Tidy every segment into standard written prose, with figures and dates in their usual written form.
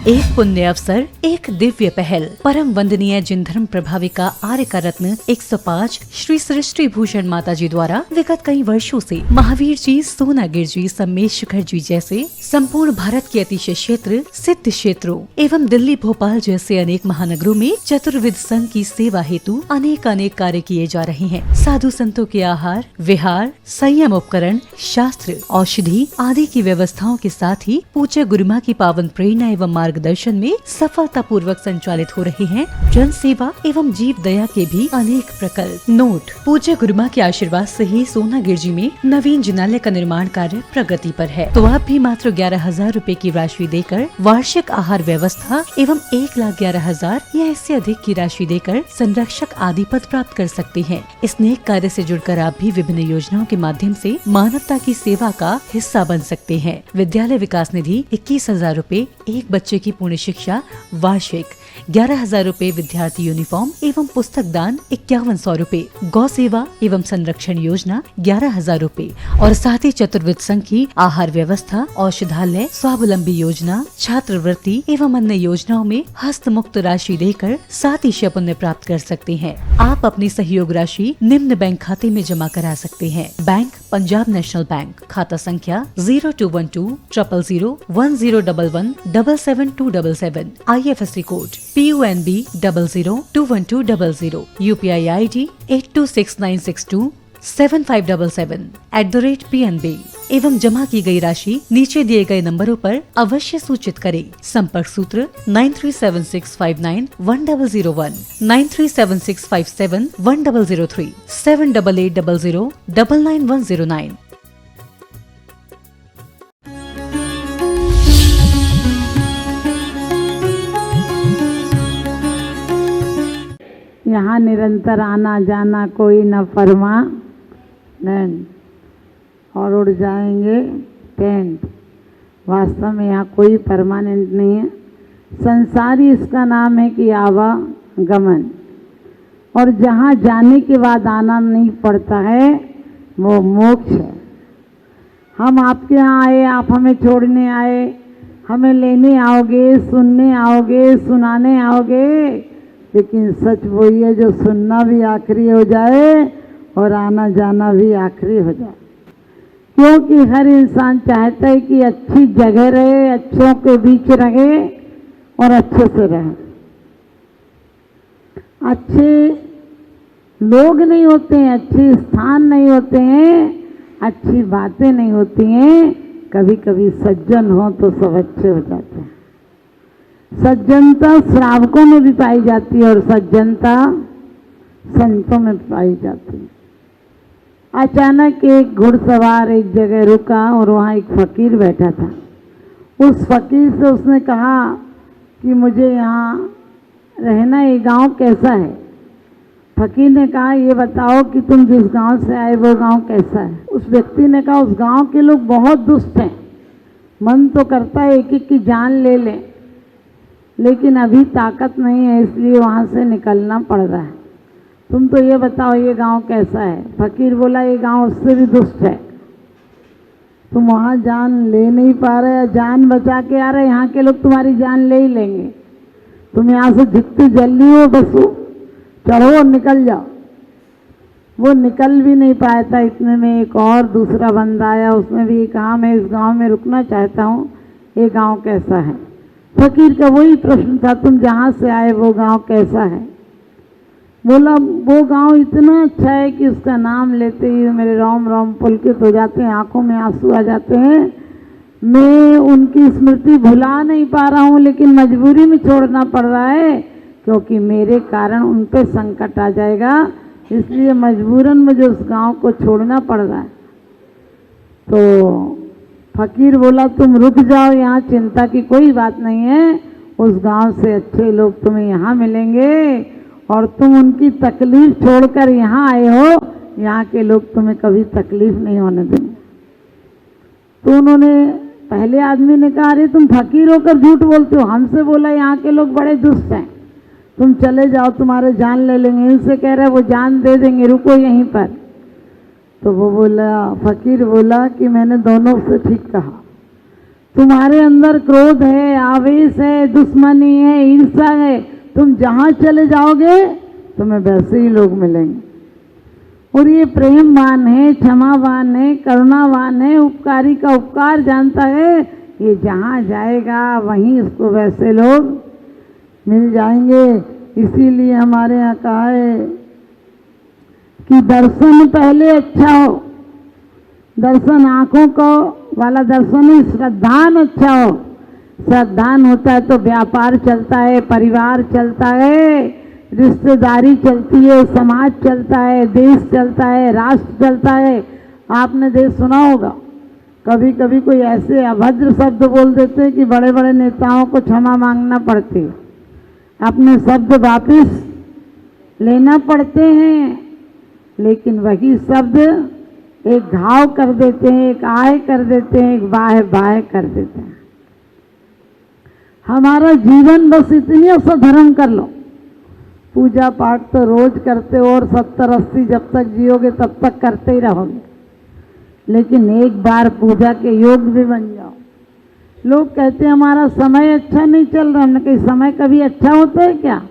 एक पुण्य अवसर, एक दिव्य पहल। परम वंदनीय जिन धर्म प्रभाविका आर्य का रत्न 105 श्री सृष्टि भूषण माता जी द्वारा विगत कई वर्षों से महावीर जी, सोनागिर जी, सम्मेश शिखर जी जैसे संपूर्ण भारत के अतिशय क्षेत्र, सिद्ध क्षेत्रों एवं दिल्ली, भोपाल जैसे अनेक महानगरों में चतुर्विध संघ की सेवा हेतु अनेक कार्य किए जा रहे हैं। साधु संतों के आहार, विहार, संयम उपकरण, शास्त्र, औषधि आदि की व्यवस्थाओं के साथ ही पूज्य गुरुमा की पावन प्रेरणा एवं मार्गदर्शन में सफलता पूर्वक संचालित हो रहे हैं जन सेवा एवं जीव दया के भी अनेक प्रकल्प। नोट: पूज्य गुरुमा के आशीर्वाद से ही सोनागिर जी में नवीन जिनालय का निर्माण कार्य प्रगति पर है, तो आप भी मात्र 11,000 रूपए की राशि देकर वार्षिक आहार व्यवस्था एवं 1,11,000 या इससे अधिक की राशि देकर संरक्षक आदि पद प्राप्त कर सकते हैं। इस नेक कार्य से जुड़कर आप भी विभिन्न योजनाओं के माध्यम से मानवता की सेवा का हिस्सा बन सकते हैं। विद्यालय विकास निधि 21,000 रूपए, एक बच्चे की पूर्ण शिक्षा वार्षिक, 11,000 रूपए विद्यार्थी यूनिफॉर्म एवं पुस्तक दान 5,100 रूपए, गौ सेवा एवं संरक्षण योजना 11,000 रूपए और साथ ही चतुर्विध संघ की आहार व्यवस्था, औषधालय, स्वावलंबी योजना, छात्रवृत्ति एवं अन्य योजनाओं में हस्त मुक्त राशि देकर 7 पुण्य प्राप्त कर सकते हैं। आप अपनी सहयोग राशि निम्न बैंक खाते में जमा करा सकते हैं। बैंक: पंजाब नेशनल बैंक, खाता संख्या 0212 000 1011 77277, IFSC code PUNB 00212000, UPI ID 826962 7577 @PNB एवं जमा की गई राशि नीचे दिए गए नंबरों पर अवश्य सूचित करें। संपर्क सूत्र 9376591001, 9376571003, 7880099109। यहाँ निरंतर आना जाना कोई न फरमा नहीं, और उड़ जाएंगे टेंट। वास्तव में यहाँ कोई परमानेंट नहीं है। संसारी इसका नाम है कि आवागमन, और जहाँ जाने के बाद आना नहीं पड़ता है वो मोक्ष है। हम आपके यहाँ आए, आप हमें छोड़ने आए, हमें लेने आओगे, सुनने आओगे, सुनाने आओगे, लेकिन सच वही है जो सुनना भी आखिरी हो जाए और आना जाना भी आखिरी हो जाए। क्योंकि हर इंसान चाहता है कि अच्छी जगह रहे, अच्छों के बीच रहे और अच्छे से रहे। अच्छे लोग नहीं होते हैं, अच्छे स्थान नहीं होते हैं, अच्छी बातें नहीं होती हैं। कभी कभी सज्जन हो तो सब अच्छे हो जाते हैं। सज्जनता श्रावकों में भी पाई जाती है और सज्जनता संतों में पाई जाती है। अचानक एक घुड़सवार एक जगह रुका और वहाँ एक फकीर बैठा था। उस फकीर से उसने कहा कि मुझे यहाँ रहना, ये गांव कैसा है? फकीर ने कहा, ये बताओ कि तुम जिस गांव से आए वो गांव कैसा है? उस व्यक्ति ने कहा, उस गांव के लोग बहुत दुष्ट हैं। मन तो करता है एक एक की जान ले लें, लेकिन अभी ताकत नहीं है, इसलिए वहाँ से निकलना पड़ रहा है। तुम तो ये बताओ ये गांव कैसा है? फकीर बोला, ये गांव उससे भी दुष्ट है। तुम वहाँ जान ले नहीं पा रहे, जान बचा के आ रहे, यहाँ के लोग तुम्हारी जान ले ही लेंगे। तुम यहाँ से जितनी जल्दी हो बसो, चढ़ो और निकल जाओ। वो निकल भी नहीं पाया था। इतने में एक और दूसरा बंदा आया, उसने भी कहा, मैं इस गाँव में रुकना चाहता हूँ, ये गाँव कैसा है? फकीर का वही प्रश्न था, तुम जहाँ से आए वो गांव कैसा है? बोला, वो गांव इतना अच्छा है कि उसका नाम लेते ही मेरे रोम रोम पुलकित हो जाते हैं, आंखों में आंसू आ जाते हैं। मैं उनकी स्मृति भुला नहीं पा रहा हूँ, लेकिन मजबूरी में छोड़ना पड़ रहा है, क्योंकि मेरे कारण उन पे संकट आ जाएगा, इसलिए मजबूरन मुझे उस गाँव को छोड़ना पड़ रहा है। तो फकीर बोला, तुम रुक जाओ, यहाँ चिंता की कोई बात नहीं है। उस गांव से अच्छे लोग तुम्हें यहाँ मिलेंगे, और तुम उनकी तकलीफ छोड़कर यहाँ आए हो, यहाँ के लोग तुम्हें कभी तकलीफ नहीं होने देंगे। तो उन्होंने, पहले आदमी ने कहा, अरे तुम फकीर होकर झूठ बोलते हो, हमसे बोला यहाँ के लोग बड़े दुष्ट हैं, तुम चले जाओ, तुम्हारे जान ले लेंगे। इनसे कह रहे वो जान दे देंगे, रुको यहीं पर। तो वो बोला, फकीर बोला कि मैंने दोनों से ठीक कहा। तुम्हारे अंदर क्रोध है, आवेश है, दुश्मनी है, ईर्ष्या है, तुम जहाँ चले जाओगे तुम्हें वैसे ही लोग मिलेंगे। और ये प्रेमवान है, क्षमावान है, करुणावान है, उपकारी का उपकार जानता है, ये जहाँ जाएगा वहीं उसको वैसे लोग मिल जाएंगे। इसीलिए हमारे यहाँ कहा है कि दर्शन पहले अच्छा हो, दर्शन आँखों को वाला दर्शन ही, श्रद्धान अच्छा हो। श्रद्धान होता है तो व्यापार चलता है, परिवार चलता है, रिश्तेदारी चलती है, समाज चलता है, देश चलता है, राष्ट्र चलता है। आपने देश सुना होगा, कभी कभी कोई ऐसे अभद्र शब्द बोल देते हैं कि बड़े बड़े नेताओं को क्षमा मांगना पड़ती है, अपने शब्द वापस लेना पड़ते हैं, लेकिन वही शब्द एक घाव कर देते हैं, एक आय कर देते हैं, एक बाह कर देते हैं। हमारा जीवन बस इतनी सा धर्म कर लो, पूजा पाठ तो रोज करते हो और 70-80 जब तक जियोगे तब तक करते ही रहोगे, लेकिन एक बार पूजा के योग भी बन जाओ। लोग कहते हैं हमारा समय अच्छा नहीं चल रहा, हमने कहा समय कभी अच्छा होता है क्या?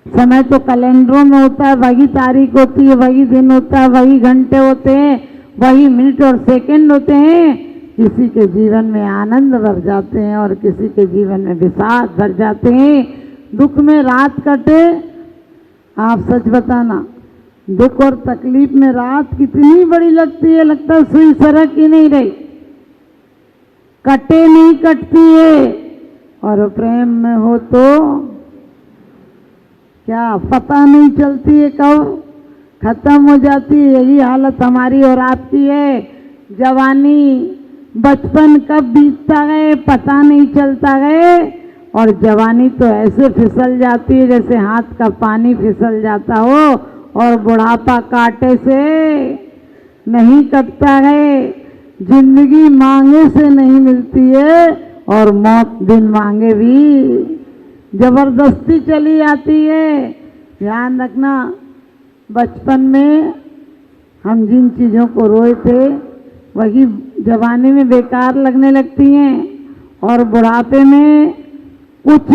समय तो कैलेंडरों में होता है, वही तारीख होती है, वही दिन होता है, वही घंटे होते हैं, वही मिनट और सेकंड होते हैं। किसी के जीवन में आनंद भर जाते हैं और किसी के जीवन में विषाद भर जाते हैं। दुख में रात कटे, आप सच बताना, दुख और तकलीफ में रात कितनी बड़ी लगती है, लगता है सुई सरक ही नहीं रही, कटे नहीं कटती है। और प्रेम में हो तो क्या पता नहीं चलती है कब खत्म हो जाती है। यही हालत हमारी और आपकी है। जवानी बचपन कब बीतता गए पता नहीं चलता गए, और जवानी तो ऐसे फिसल जाती है जैसे हाथ का पानी फिसल जाता हो, और बुढ़ापा कांटे से नहीं कटता है। जिंदगी मांगे से नहीं मिलती है और मौत बिन मांगे भी जबरदस्ती चली आती है। ध्यान रखना, बचपन में हम जिन चीज़ों को रोए थे वही जवानी में बेकार लगने लगती हैं, और बुढ़ापे में कुछ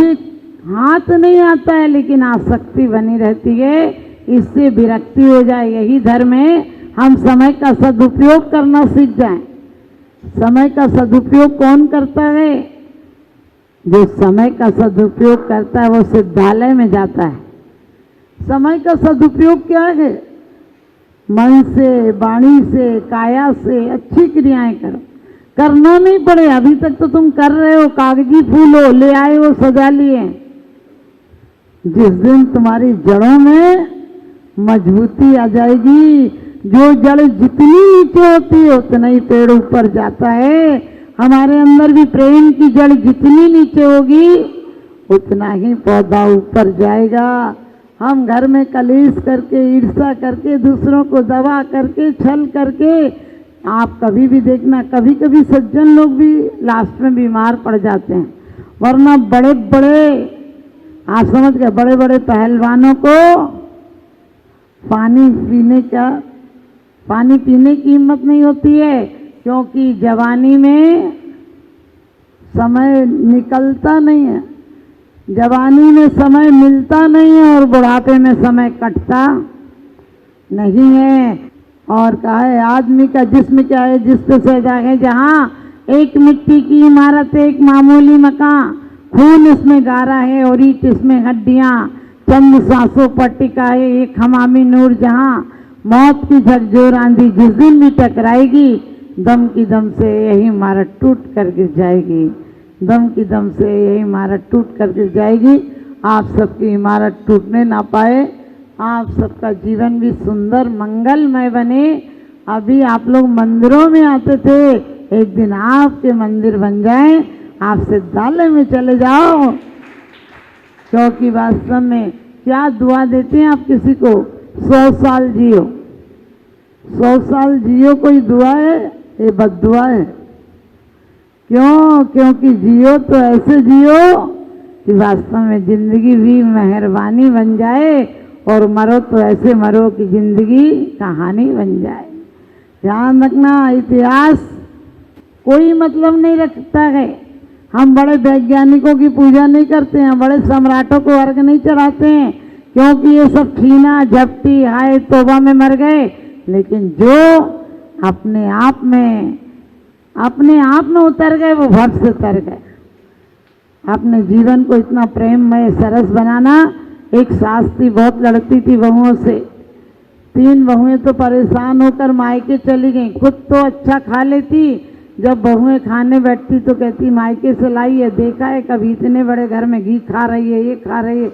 हाथ नहीं आता है लेकिन आसक्ति बनी रहती है, इससे विरक्ति हो जाए। यही धर्म है, हम समय का सदुपयोग करना सीख जाएं। समय का सदुपयोग कौन करता है? जो समय का सदुपयोग करता है वो सिद्धालय में जाता है। समय का सदुपयोग क्या है? मन से, वाणी से, काया से अच्छी क्रियाएं करो। करना नहीं पड़े, अभी तक तो तुम कर रहे हो, कागजी फूल हो ले आए हो, सजा लिए। जिस दिन तुम्हारी जड़ों में मजबूती आ जाएगी, जो जड़ जितनी नीचे होती है उतना ही पेड़ ऊपर जाता है। हमारे अंदर भी प्रेम की जड़ जितनी नीचे होगी उतना ही पौधा ऊपर जाएगा। हम घर में कलेश करके, ईर्ष्या करके, दूसरों को दबा करके, छल करके, आप कभी भी देखना, कभी कभी सज्जन लोग भी लास्ट में बीमार पड़ जाते हैं। वरना बड़े बड़े, आप समझ गए, बड़े बड़े पहलवानों को पानी पीने की हिम्मत नहीं होती है, क्योंकि जवानी में समय निकलता नहीं है, जवानी में समय मिलता नहीं है, और बुढ़ापे में समय कटता नहीं है। और कहा है आदमी का जिस्म क्या है, जिस पे सजा है जहाँ एक मिट्टी की इमारत, एक मामूली मकान, खून इसमें गारा है और ईंट इसमें हड्डियाँ, चंद सांसों पर टिका है एक हमामी नूर जहाँ। मौत की झकझोर आंधी जिस दिन भी टकराएगी, दम की दम से यही इमारत टूट कर गिर जाएगी, दम की दम से यही इमारत टूट कर गिर जाएगी। आप सबकी इमारत टूटने ना पाए, आप सबका जीवन भी सुंदर मंगलमय बने। अभी आप लोग मंदिरों में आते थे, एक दिन आपके मंदिर बन जाए, आप सिद्धालय में चले जाओ। क्योंकि वास्तव में क्या दुआ देते हैं आप किसी को? 100 साल जियो, 100 साल जियो कोई दुआ है? ये बद्दुआ है। क्यों? क्योंकि जियो तो ऐसे जियो कि वास्तव में जिंदगी भी मेहरबानी बन जाए, और मरो तो ऐसे मरो कि जिंदगी कहानी बन जाए। ध्यान रखना, इतिहास कोई मतलब नहीं रखता है। हम बड़े वैज्ञानिकों की पूजा नहीं करते हैं, बड़े सम्राटों को अर्घ नहीं चढ़ाते हैं, क्योंकि ये सब छीना झपटी हाय तौबा में मर गए। लेकिन जो अपने आप में उतर गए वो भव से उतर गए। अपने जीवन को इतना प्रेममय सरस बनाना। एक सास थी, बहुत लड़ती थी बहुओं से। 3 बहुएं तो परेशान होकर मायके चली गईं। खुद तो अच्छा खा लेती, जब बहुएं खाने बैठती तो कहती मायके से लाई है, देखा है कभी इतने बड़े घर में घी खा रही है, ये खा रही है।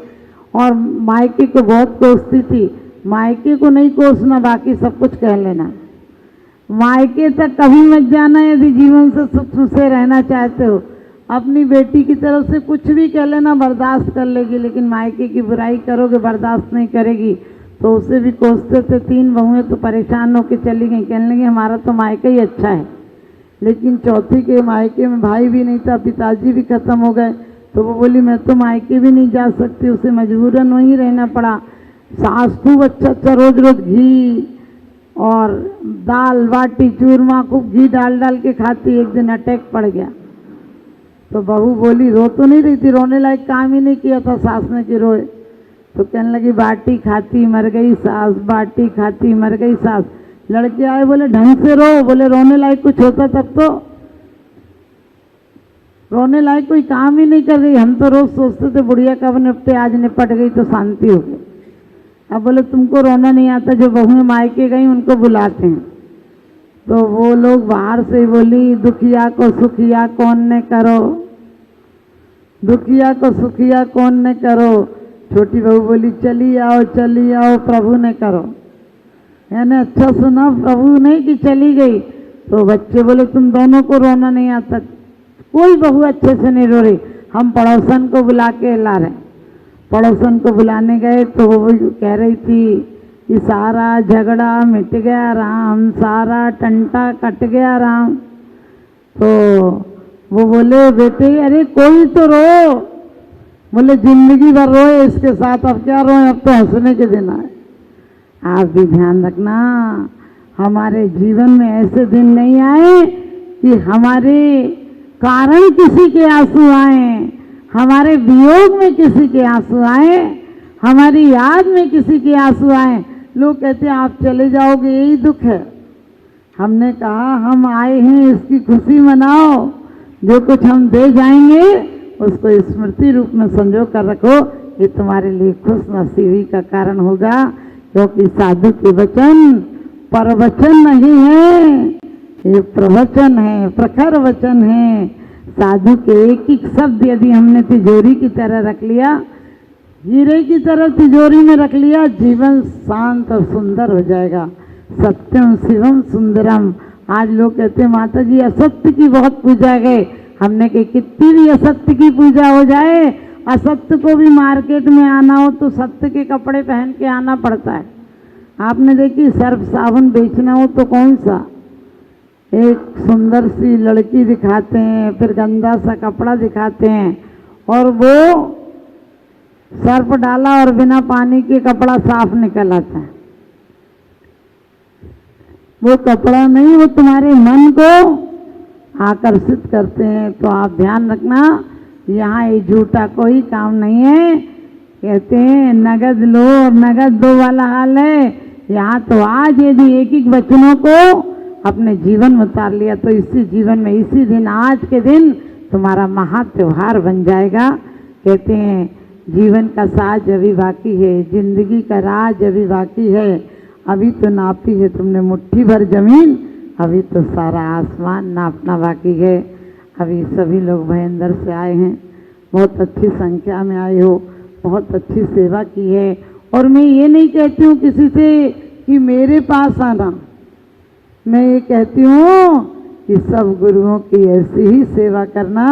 और मायके को बहुत कोसती थी। मायके को नहीं कोसना, बाकी सब कुछ कह लेना। मायके तक कभी मत जाना यदि जीवन से सुख से रहना चाहते हो। अपनी बेटी की तरफ से कुछ भी कह लेना, बर्दाश्त कर लेगी, लेकिन मायके की बुराई करोगे बर्दाश्त नहीं करेगी। तो उसे भी कोसते थे। 3 बहुएं तो परेशान होकर चली गई, कहने लगी हमारा तो मायका ही अच्छा है। लेकिन चौथी के मायके में भाई भी नहीं था, पिताजी भी खत्म हो गए। तो वो बोली मैं तो मायके भी नहीं जा सकती, उसे मजबूरन वहीं रहना पड़ा। सास खूब अच्छा रोज रोज घी और दाल बाटी चूरमा खूब घी डाल डाल के खाती। एक दिन अटैक पड़ गया तो बहू बोली, रो तो नहीं रही थी, रोने लायक काम ही नहीं किया था सास ने कि रोए। तो कहने लगी बाटी खाती मर गई सास, बाटी खाती मर गई सास। लड़के आए, बोले ढंग से रो। बोले रोने लायक कुछ होता तब तो, रोने लायक कोई काम ही नहीं कर रही। हम तो रोज सोचते थे बुढ़िया कब निपटे, आज निपट गई तो शांति हो गई। अब बोले तुमको रोना नहीं आता, जो बहुएं मायके गई उनको बुलाते हैं। तो वो लोग बाहर से बोली दुखिया को सुखिया कौन ने करो, दुखिया को सुखिया कौन ने करो। छोटी बहू बोली चली आओ प्रभु ने करो। यानी अच्छा सुना, प्रभु नहीं कि चली गई। तो बच्चे बोले तुम दोनों को रोना नहीं आता। कोई बहू अच्छे से नहीं रो रही। हम पड़ोसन को बुला के ला रहे। पड़ोसन को बुलाने गए तो वो कह रही थी कि सारा झगड़ा मिट गया राम, सारा टंटा कट गया राम। तो वो बोले बेटे अरे कोई तो रो। बोले जिंदगी भर रोए इसके साथ, अब क्या रोए, अब तो हंसने के दिन आए। आप भी ध्यान रखना, हमारे जीवन में ऐसे दिन नहीं आए कि हमारे कारण किसी के आंसू आए, हमारे वियोग में किसी के आंसू आए, हमारी याद में किसी के आंसू आए। लोग कहते हैं आप चले जाओगे यही दुख है। हमने कहा हम आए हैं इसकी खुशी मनाओ, जो कुछ हम दे जाएंगे उसको स्मृति रूप में संजो कर रखो। ये तुम्हारे लिए खुश नसीबी का कारण होगा, क्योंकि साधु के वचन परवचन नहीं है, ये प्रवचन है, प्रखर वचन है। साधु के एक एक शब्द यदि हमने तिजोरी की तरह रख लिया, हीरे की तरह तिजोरी में रख लिया, जीवन शांत और सुंदर हो जाएगा। सत्यम शिवम सुंदरम। आज लोग कहते हैं माता जी असत्य की बहुत पूजा है। हमने कही कितनी भी असत्य की पूजा हो जाए, असत्य को भी मार्केट में आना हो तो सत्य के कपड़े पहन के आना पड़ता है। आपने देखी सर्फ साबुन बेचना हो तो कौन सा, एक सुंदर सी लड़की दिखाते हैं, फिर गंदा सा कपड़ा दिखाते हैं, और वो सर्फ डाला और बिना पानी के कपड़ा साफ निकल आता है। वो कपड़ा नहीं, वो तुम्हारे मन को आकर्षित करते हैं। तो आप ध्यान रखना, यहाँ ये झूठा कोई काम नहीं है। कहते हैं नगद लो और नगद दो वाला हाल है। यहाँ तो आज यदि एक एक वचनों को अपने जीवन में उतार लिया तो इसी जीवन में, इसी दिन, आज के दिन तुम्हारा महा त्योहार बन जाएगा। कहते हैं जीवन का साज अभी बाकी है, जिंदगी का राज अभी बाकी है। अभी तो नापी है तुमने मुट्ठी भर जमीन, अभी तो सारा आसमान नापना बाकी है। अभी सभी लोग भयंदर से आए हैं, बहुत अच्छी संख्या में आए हो, बहुत अच्छी सेवा की है। और मैं ये नहीं कहती हूँ किसी से कि मेरे पास आना, मैं ये कहती हूँ कि सब गुरुओं की ऐसी ही सेवा करना।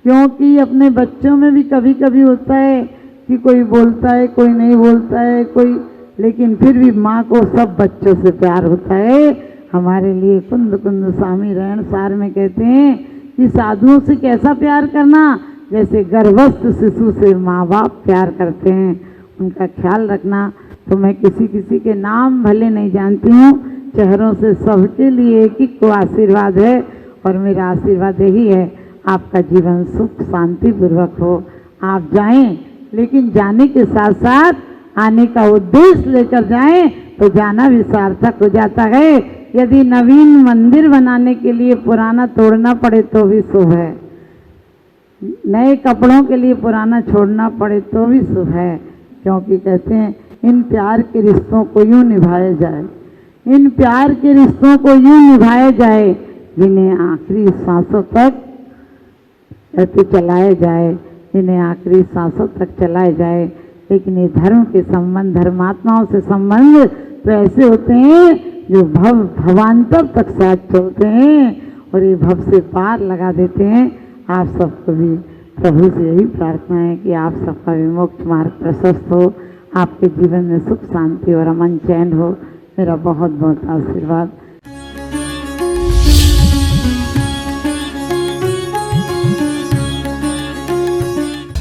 क्योंकि अपने बच्चों में भी कभी कभी होता है कि कोई बोलता है कोई नहीं बोलता है, कोई, लेकिन फिर भी माँ को सब बच्चों से प्यार होता है। हमारे लिए कुंद कुंद स्वामी रहन सार में कहते हैं कि साधुओं से कैसा प्यार करना, जैसे गर्भस्थ शिशु से माँ बाप प्यार करते हैं, उनका ख्याल रखना। तो मैं किसी किसी के नाम भले नहीं जानती हूँ, चेहरों से सबके लिए एक एक को आशीर्वाद है। और मेरा आशीर्वाद यही है, आपका जीवन सुख शांति पूर्वक हो। आप जाएं, लेकिन जाने के साथ साथ आने का उद्देश्य लेकर जाएं तो जाना भी सार्थक हो जाता है। यदि नवीन मंदिर बनाने के लिए पुराना तोड़ना पड़े तो भी शुभ है, नए कपड़ों के लिए पुराना छोड़ना पड़े तो भी शुभ है, क्योंकि कहते हैं इन प्यार के रिश्तों को यूं निभाया जाए, इन प्यार के रिश्तों को यूं निभाया जाए जिन्हें आखिरी सांसों तक कहते चलाया जाए, जिन्हें आखिरी सांसों तक चलाया जाए। लेकिन ये धर्म के संबंध, धर्मात्माओं से संबंध तो ऐसे होते हैं जो भवांतर तक साथ चलते हैं और ये भव से पार लगा देते हैं। आप सबको भी प्रभु से यही प्रार्थना है कि आप सबका विमोक्ष मार्ग प्रशस्त हो, आपके जीवन में सुख शांति और अमन चैन हो। मेरा बहुत बहुत आशीर्वाद।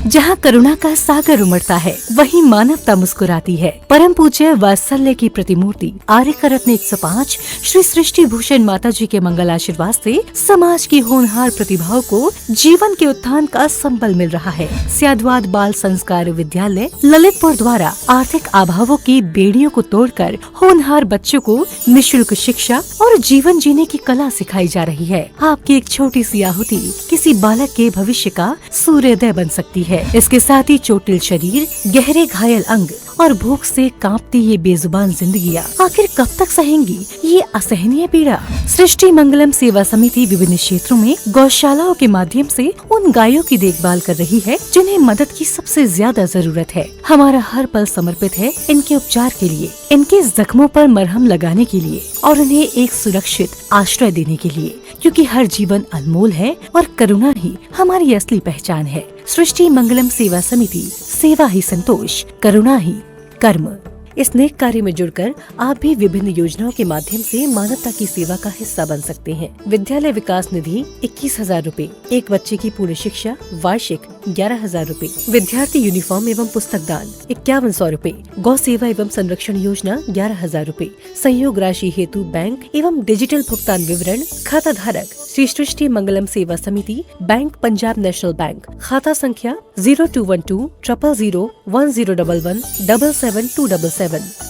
जहाँ करुणा का सागर उमड़ता है वहीं मानवता मुस्कुराती है। परम पूज्य वात्सल्य की प्रतिमूर्ति आर्यका रत्न 105 श्री सृष्टि भूषण माता जी के मंगल आशीर्वाद से समाज की होनहार प्रतिभाओं को जीवन के उत्थान का संबल मिल रहा है। स्याद्वाद बाल संस्कार विद्यालय ललितपुर द्वारा आर्थिक अभावों की बेड़ियों को तोड़कर होनहार बच्चों को निःशुल्क शिक्षा और जीवन जीने की कला सिखाई जा रही है। आपकी एक छोटी सी आहुति किसी बालक के भविष्य का सूर्योदय बन सकती है। इसके साथ ही चोटिल शरीर, गहरे घायल अंग और भूख से कांपती ये बेजुबान जिंदगियां आखिर कब तक सहेंगी ये असहनीय पीड़ा। सृष्टि मंगलम सेवा समिति विभिन्न क्षेत्रों में गौशालाओं के माध्यम से उन गायों की देखभाल कर रही है जिन्हें मदद की सबसे ज्यादा जरूरत है। हमारा हर पल समर्पित है इनके उपचार के लिए, इनके जख्मों पर मरहम लगाने के लिए और उन्हें एक सुरक्षित आश्रय देने के लिए, क्योंकि हर जीवन अनमोल है और करुणा ही हमारी असली पहचान है। सृष्टि मंगलम सेवा समिति, सेवा ही संतोष, करुणा ही कर्म। इस नेक कार्य में जुड़कर आप भी विभिन्न योजनाओं के माध्यम से मानवता की सेवा का हिस्सा बन सकते हैं। विद्यालय विकास निधि 21,000 रूपए, एक बच्चे की पूर्ण शिक्षा वार्षिक 11,000 रूपए, विद्यार्थी यूनिफॉर्म एवं पुस्तक दान 5100 रूपए, गौ सेवा एवं संरक्षण योजना 11,000 रूपए, संयोग राशि हेतु बैंक एवं डिजिटल भुगतान विवरण, खाता धारक श्री सृष्टि मंगलम सेवा समिति, बैंक पंजाब नेशनल बैंक, खाता संख्या 0212 000 1011 77277,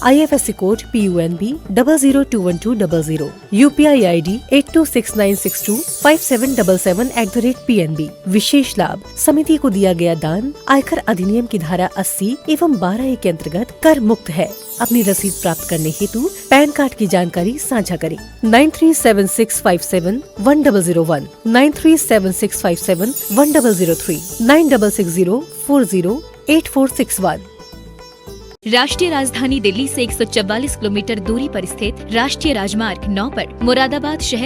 IFSC code PUNB 0021200, UPI ID 8269625777@PNB। विशेष लाभ, समिति को दिया गया दान आयकर अधिनियम की धारा 80 एवं 12A के अंतर्गत कर मुक्त है। अपनी रसीद प्राप्त करने हेतु पैन कार्ड की जानकारी साझा करें। 9376571001, 9376571003, 9660408461। राष्ट्रीय राजधानी दिल्ली से 144 किलोमीटर दूरी पर स्थित राष्ट्रीय राजमार्ग 9 पर मुरादाबाद शहर